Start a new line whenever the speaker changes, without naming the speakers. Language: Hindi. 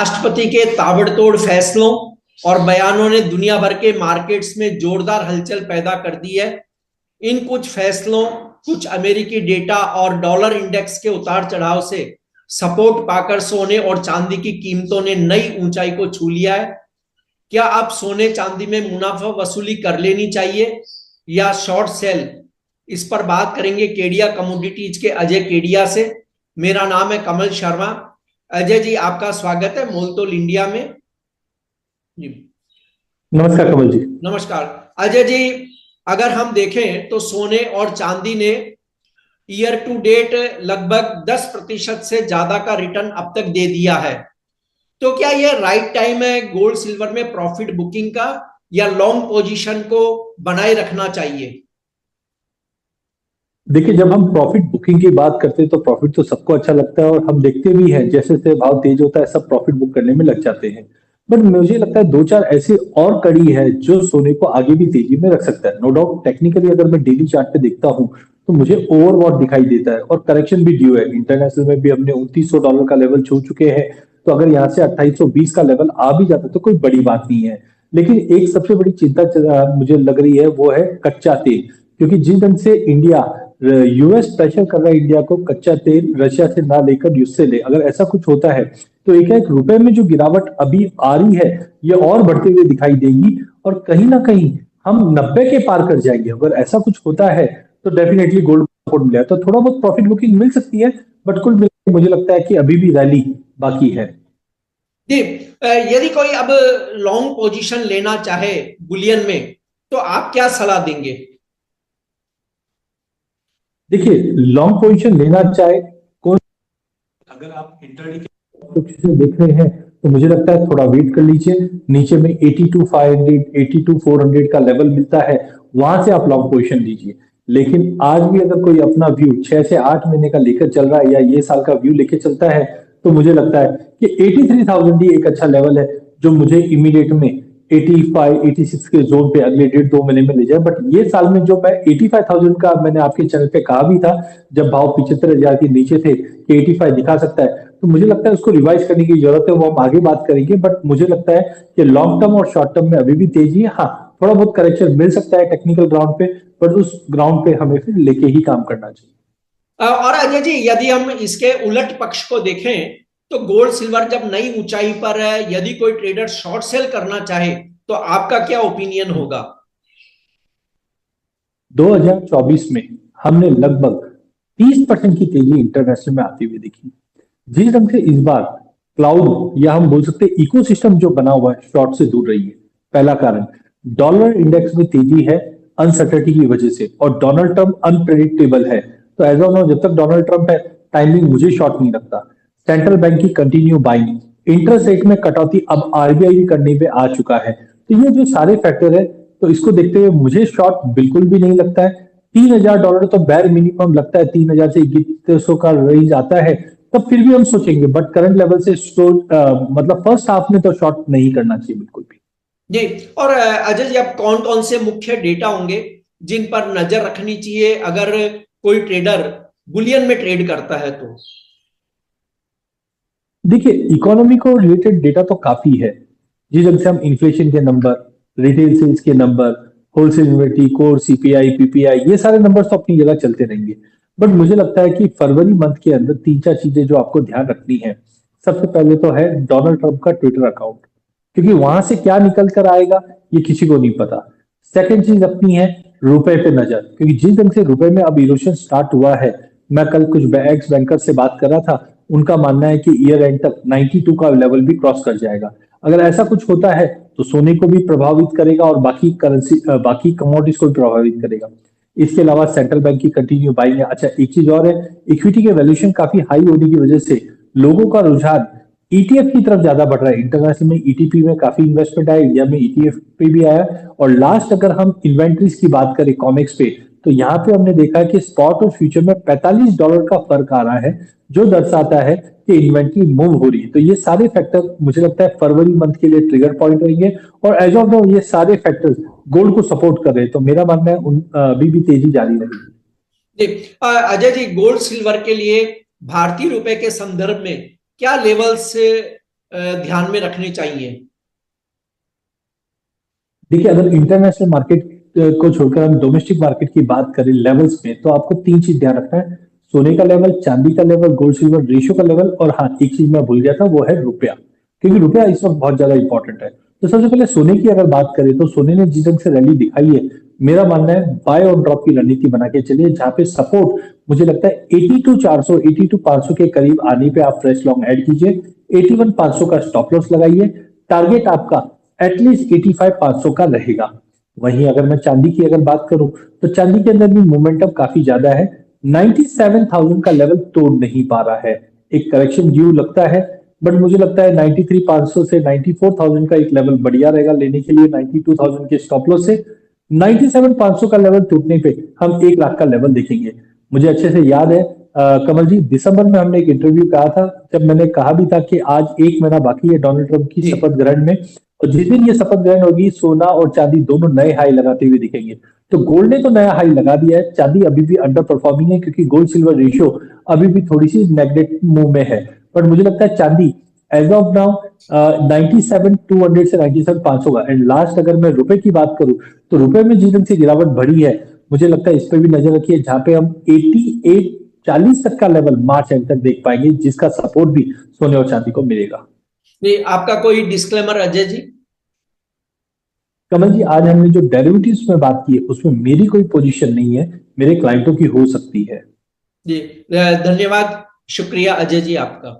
राष्ट्रपति के ताबड़तोड़ फैसलों और बयानों ने दुनिया भर के मार्केट्स में जोरदार हलचल पैदा कर दी है। इन कुछ फैसलों, कुछ अमेरिकी डेटा और डॉलर इंडेक्स के उतार चढ़ाव से सपोर्ट पाकर सोने और चांदी की कीमतों ने नई ऊंचाई को छू लिया है। क्या आप सोने चांदी में मुनाफा वसूली कर लेनी चाहिए या शॉर्ट सेल? इस पर बात करेंगे केडिया कमोडिटीज के अजय केडिया से। मेरा नाम है कमल शर्मा। अजय जी, आपका स्वागत है मोलतोल इंडिया में जी।
नमस्कार कमल जी।
नमस्कार अजय जी, अगर हम देखें तो सोने और चांदी ने ईयर टू डेट लगभग 10% से ज्यादा का रिटर्न अब तक दे दिया है। तो क्या यह राइट टाइम है गोल्ड सिल्वर में प्रॉफिट बुकिंग का, या लॉन्ग पोजीशन को बनाए रखना चाहिए?
देखिए, जब हम प्रॉफिट बुकिंग की बात करते हैं तो प्रॉफिट तो सबको अच्छा लगता है और हम देखते भी हैं जैसे जैसे भाव तेज होता है सब प्रॉफिट बुक करने में लग जाते हैं। बट मुझे लगता है दो चार ऐसी और कड़ी है जो सोने को आगे भी तेजी में रख सकता है। नो डाउट टेक्निकली अगर मैं डेली चार्ट पे देखता हूँ तो मुझे ओवरबॉट दिखाई देता है और करेक्शन भी ड्यू है। इंटरनेशनल में भी हमने $2900 का लेवल छू चुके हैं, तो अगर यहाँ से 2820 का लेवल आ भी जाता तो कोई बड़ी बात नहीं है। लेकिन एक सबसे बड़ी चिंता मुझे लग रही है वो है कच्चा तेल, क्योंकि जिस ढंग से इंडिया यूएस प्रेशर कर रहा है इंडिया को कच्चा तेल रशिया से ना लेकर यूएस से ले, अगर ऐसा कुछ होता है तो एक रुपए में जो गिरावट अभी आ रही है ये और बढ़ते हुए दिखाई देगी और कहीं ना कहीं हम 90 के पार कर जाएंगे। अगर ऐसा कुछ होता है तो डेफिनेटली गोल्ड सपोर्ट मिलेगा, तो थोड़ा बहुत प्रॉफिट बुकिंग मिल सकती है। बट कुल मिलाकर मुझे लगता है कि अभी भी रैली बाकी है
जी। यदि कोई अब लॉन्ग पोजीशन लेना चाहे बुलियन में, तो आप क्या सलाह देंगे?
देखिए, लॉन्ग पोजीशन लेना चाहे कौन, अगर आप इंट्राडे के देख रहे हैं तो मुझे लगता है थोड़ा वेट कर लीजिए। नीचे में 82,500 82,400 का लेवल मिलता है, वहां से आप लॉन्ग पोजीशन लीजिए। लेकिन आज भी अगर कोई अपना व्यू 6 से 8 महीने का लेकर चल रहा है या ये साल का व्यू लेकर चलता है तो मुझे लगता है कि 83,000 ही एक अच्छा लेवल है जो मुझे इमीडिएट में 85 86 के जोन पे अगले 1.5-2 महीने में ले जाए। बट ये साल में जो मैं 85,000 का मैंने आपके चैनल पे कहा भी था जब भाव 75,000 के नीचे थे कि 85 दिखा सकता है, तो मुझे लगता है उसको रिवाइज करने की जरूरत है, वो हम आगे बात करेंगे। बट मुझे लगता है कि लॉन्ग टर्म और शॉर्ट टर्म में अभी भी तेजी है। हाँ, थोड़ा बहुत करेक्शन मिल सकता है टेक्निकल ग्राउंड पे, बट उस ग्राउंड पे हमें फिर लेके ही काम करना चाहिए।
और अजय जी, यदि हम इसके उलट पक्ष को देखें तो गोल्ड सिल्वर जब नई ऊंचाई पर है, यदि कोई ट्रेडर शॉर्ट सेल करना चाहे तो आपका क्या ओपिनियन होगा?
2024 में हमने लगभग 30% की तेजी इंटरनेशनल में आती हुई देखी। जिस ढंग से इस बार क्लाउड या हम बोल सकते हैं इकोसिस्टम जो बना हुआ है शॉर्ट से दूर रही है। पहला कारण, डॉलर इंडेक्स में तेजी है अनसर्टेनिटी की वजह से, और डोनाल्ड ट्रंप अनप्रेडिक्टेबल है। तो एज ऑफ नाउ जब तक डोनाल्ड ट्रंप है टाइमिंग मुझे शॉर्ट नहीं लगता। सेंट्रल बैंक की कंटिन्यू बाइंग, इंटरेस्ट रेट में कटौती अब आरबीआई भी करने पे आ चुका है। तो ये जो सारे फैक्टर है तो इसको देखते हुए मुझे शॉर्ट बिल्कुल भी नहीं लगता है। $3,000 तो बैर मिनिमम लगता है, 3,000 से 2,100 का रेंज आता है तब फिर भी हम सोचेंगे। बट करंट लेवल से मतलब फर्स्ट हाफ में तो शॉर्ट नहीं करना चाहिए बिल्कुल भी
जी। और अजय जी, अब कौन कौन से मुख्य डेटा होंगे जिन पर नजर रखनी चाहिए अगर कोई ट्रेडर बुलियन में ट्रेड करता है तो?
देखिए, इकोनॉमी को रिलेटेड डेटा तो काफी है, जिस ढंग से हम इन्फ्लेशन के नंबर, रिटेल सेल्स के number, wholesale inventory, core CPI, PPI, ये सारे नंबर्स तो अपनी जगह चलते रहेंगे। बट मुझे लगता है कि फरवरी मंथ के अंदर तीन चार चीजें जो आपको ध्यान रखनी है। सबसे पहले तो है डोनाल्ड ट्रंप का ट्विटर अकाउंट, क्योंकि वहां से क्या निकल कर आएगा ये किसी को नहीं पता। सेकंड चीज अपनी है रुपए पे नजर, क्योंकि जिस ढंग से रुपए में अब इरोशन स्टार्ट हुआ है, मैं कल कुछ एक्स बैंकर से बात कर रहा था, उनका मानना है कि ईयर एंड तक 92 का लेवल भी क्रॉस कर जाएगा। अगर ऐसा कुछ होता है तो सोने को भी प्रभावित करेगा और बाकी करेंसी बाकी कमोडिटीज को भी प्रभावित करेगा। इसके अलावा सेंट्रल बैंक की कंटिन्यू बाइंग है। अच्छा, एक चीज और है, इक्विटी के वैल्यूएशन काफी हाई होने की वजह से लोगों का रुझान ईटीएफ की तरफ ज्यादा बढ़ रहा है। इंटरनेशनल में ईटीपी में काफी इन्वेस्टमेंट आया, इंडिया में ईटीएफ पे भी आया। और लास्ट अगर हम इन्वेंट्रीज की बात करें कॉमेक्स पे, तो यहाँ पे हमने देखा कि स्पॉट और फ्यूचर में $45 का फर्क आ रहा है, जो दर्शाता है कि इन्वेंट्री मूव हो रही है। तो ये सारे फैक्टर मुझे लगता है फरवरी मंथ के लिए ट्रिगर पॉइंट रहेंगे, और एज ऑफ नाउ ये सारे फैक्टर्स गोल्ड को सपोर्ट कर रहे हैं। तो मेरा मानना है अभी भी तेजी जारी रहेगी।
जी। अजय जी, गोल्ड सिल्वर के लिए भारतीय रुपए के संदर्भ में क्या लेवल्स ध्यान में रखने चाहिए?
देखिए, अगर इंटरनेशनल मार्केट को छोड़कर हम डोमेस्टिक मार्केट की बात करें लेवल्स में, तो आपको तीन चीज ध्यान रखना है। सोने का लेवल, चांदी का लेवल, गोल्ड सिल्वर रेशियो का लेवल, और हाँ, एक चीज मैं भूल गया था, वो है रुपया, क्योंकि रुपया इस वक्त बहुत ज्यादा इंपॉर्टेंट है। तो सबसे पहले सोने की अगर बात करें, तो सोने ने जिस ढंग से रैली दिखाई है, मेरा मानना है बाय और ड्रॉप की रणनीति बना के चलिए, जहां पे सपोर्ट मुझे लगता है 82 400, 82 500 के करीब आने पे आप फ्रेश लॉन्ग ऐड कीजिए। 81 500 का स्टॉप लॉस लगाइए। टारगेट आपका एटलीस्ट 85 500 का रहेगा। वहीं अगर मैं चांदी की अगर बात करूं, तो चांदी के अंदर भी मोमेंटम काफी ज्यादा है। 97,000 का लेवल तोड़ नहीं पा रहा है। एक करेक्शन ड्यू लगता है, बट मुझे लगता है 93,500 से 94,000 का एक लेवल बढ़िया रहेगा लेने के लिए, 92,000 के स्टॉप लॉस से। 97,500 का लेवल टूटने पे हम 1 लाख का लेवल देखेंगे। मुझे अच्छे से याद है, कमल जी, दिसंबर में हमने एक इंटरव्यू कहा था, जब मैंने कहा भी था कि आज 1 महीना बाकी है डोनाल्ड ट्रंप की
जी।
शपथ ग्रहण में, और जिस दिन ये शपथ ग्रहण होगी, सोना और चांदी दोनों नए हाई लगाते हुए दिखेंगे। तो गोल्ड ने तो नया हाई लगा दिया है, चांदी अभी भी अंडर परफॉर्मिंग है, क्योंकि गोल्ड सिल्वर रेशियो अभी भी थोड़ी सी नेगेटिव मूव में है। बट मुझे लगता है चांदी एज ऑफ नाउ 97,200 से 97,500 का। एंड लास्ट अगर मैं रुपए की बात करूं, तो रुपए में जिस ढंग से गिरावट बढ़ी है, मुझे लगता है इस पे भी नजर रखिए, जहां पे हम 88 40 तक का लेवल मार्च एंड तक देख पाएंगे, जिसका सपोर्ट भी सोने और चांदी को मिलेगा।
नहीं, आपका कोई डिस्क्लेमर अजय जी?
कमल जी, आज हमने जो डेरिवेटिव्स में बात की है, उसमें मेरी कोई पोजीशन नहीं है, मेरे क्लाइंटों की हो सकती है।
जी, धन्यवाद, शुक्रिया अजय जी आपका।